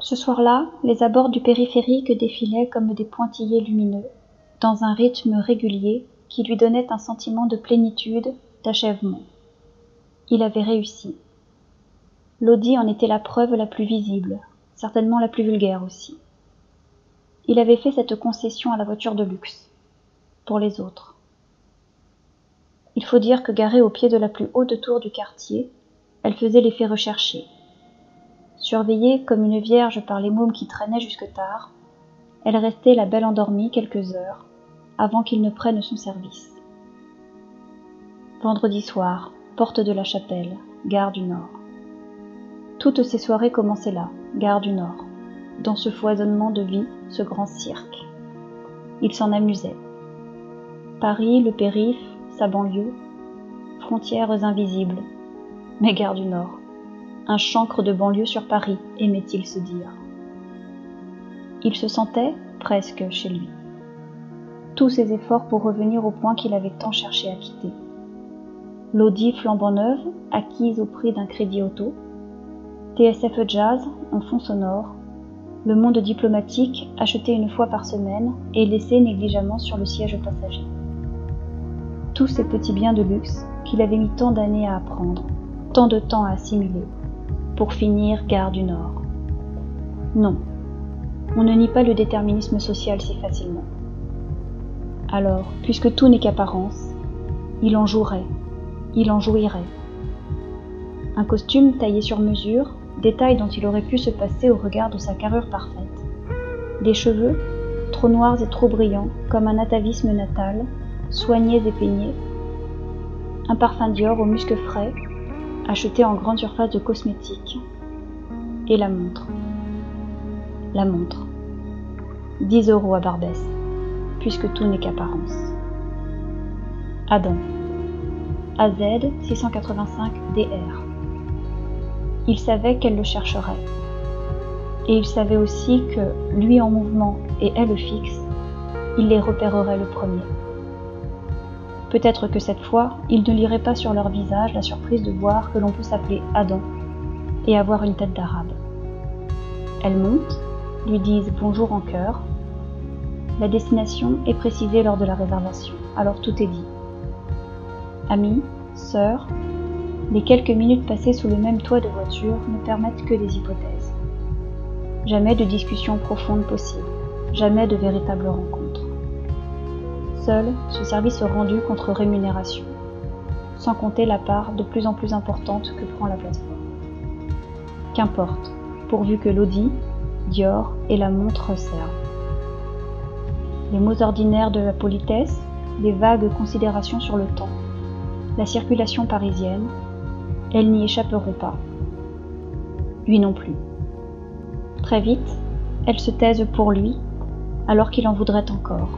Ce soir-là, les abords du périphérique défilaient comme des pointillés lumineux, dans un rythme régulier qui lui donnait un sentiment de plénitude, d'achèvement. Il avait réussi. L'Audi en était la preuve la plus visible, certainement la plus vulgaire aussi. Il avait fait cette concession à la voiture de luxe, pour les autres. Il faut dire que garée au pied de la plus haute tour du quartier, elle faisait l'effet recherché. Surveillée comme une vierge par les mômes qui traînaient jusque tard, elle restait la belle endormie quelques heures, avant qu'il ne prenne son service. Vendredi soir, porte de la Chapelle, gare du Nord. Toutes ces soirées commençaient là, gare du Nord, dans ce foisonnement de vie, ce grand cirque. Il s'en amusait. Paris, le périph', sa banlieue, frontières invisibles, mais gare du Nord. Un chancre de banlieue sur Paris, aimait-il se dire. Il se sentait presque chez lui. Tous ses efforts pour revenir au point qu'il avait tant cherché à quitter. L'Audi flambant neuve, acquise au prix d'un crédit auto, TSF Jazz en fond sonore, le monde diplomatique acheté une fois par semaine et laissé négligemment sur le siège passager. Tous ces petits biens de luxe qu'il avait mis tant d'années à apprendre, tant de temps à assimiler, pour finir gare du Nord. Non, on ne nie pas le déterminisme social si facilement. Alors, puisque tout n'est qu'apparence, il en jouerait, il en jouirait. Un costume taillé sur mesure, détail dont il aurait pu se passer au regard de sa carrure parfaite. Des cheveux, trop noirs et trop brillants, comme un atavisme natal, soignés et peignés. Un parfum Dior au musc frais, acheté en grande surface de cosmétiques. Et la montre. La montre. 10 € à Barbès, puisque tout n'est qu'apparence. Adam. AZ 685 DR. Il savait qu'elle le chercherait. Et il savait aussi que, lui en mouvement et elle fixe, il les repérerait le premier. Peut-être que cette fois, il ne lirait pas sur leur visage la surprise de voir que l'on peut s'appeler Adam et avoir une tête d'arabe. Elles montent, lui disent bonjour en chœur. La destination est précisée lors de la réservation, alors tout est dit. Amis, sœurs, les quelques minutes passées sous le même toit de voiture ne permettent que des hypothèses. Jamais de discussion profonde possible, jamais de véritable rencontre. Seul ce service rendu contre rémunération, sans compter la part de plus en plus importante que prend la plateforme. Qu'importe, pourvu que l'Audi, Dior et la montre servent. Les mots ordinaires de la politesse, les vagues considérations sur le temps, la circulation parisienne, elles n'y échapperont pas. Lui non plus. Très vite, elles se taisent pour lui, alors qu'il en voudrait encore.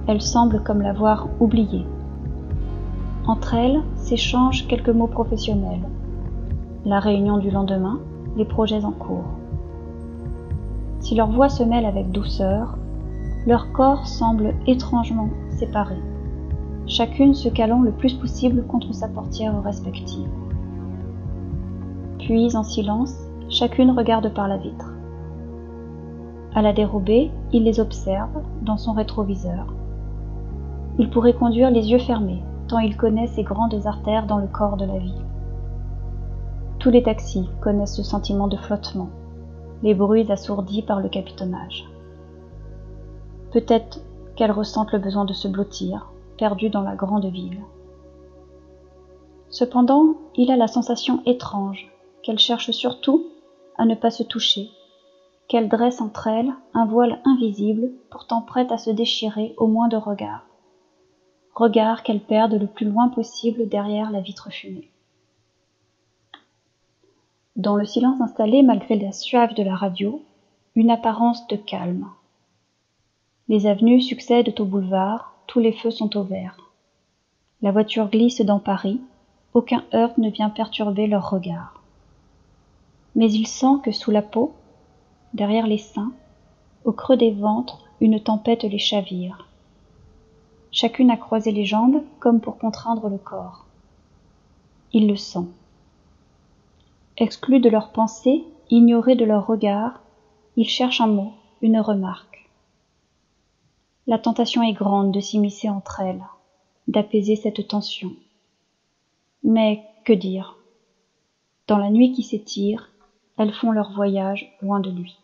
Elles semblent comme l'avoir oublié. Entre elles s'échangent quelques mots professionnels. La réunion du lendemain, les projets en cours. Si leurs voix se mêlent avec douceur, leurs corps semblent étrangement séparés, chacune se calant le plus possible contre sa portière respective. Puis, en silence, chacune regarde par la vitre. À la dérobée, il les observe dans son rétroviseur. Il pourrait conduire les yeux fermés, tant il connaît ces grandes artères dans le corps de la ville. Tous les taxis connaissent ce sentiment de flottement, les bruits assourdis par le capitonnage. Peut-être qu'elles ressentent le besoin de se blottir, perdues dans la grande ville. Cependant, il a la sensation étrange qu'elles cherchent surtout à ne pas se toucher, qu'elles dressent entre elles un voile invisible, pourtant prêt à se déchirer au moindre regard. Regard qu'elles perdent le plus loin possible derrière la vitre fumée. Dans le silence installé malgré la suave de la radio, une apparence de calme. Les avenues succèdent aux boulevards, tous les feux sont au vert. La voiture glisse dans Paris, aucun heurt ne vient perturber leur regard. Mais il sent que sous la peau, derrière les seins, au creux des ventres, une tempête les chavire. Chacune a croisé les jambes comme pour contraindre le corps. Il le sent. Exclus de leurs pensées, Ignorés de leur regard, ils cherchent un mot, une remarque. La tentation est grande de s'immiscer entre elles, d'apaiser cette tension. Mais que dire? Dans la nuit qui s'étire, elles font leur voyage loin de lui.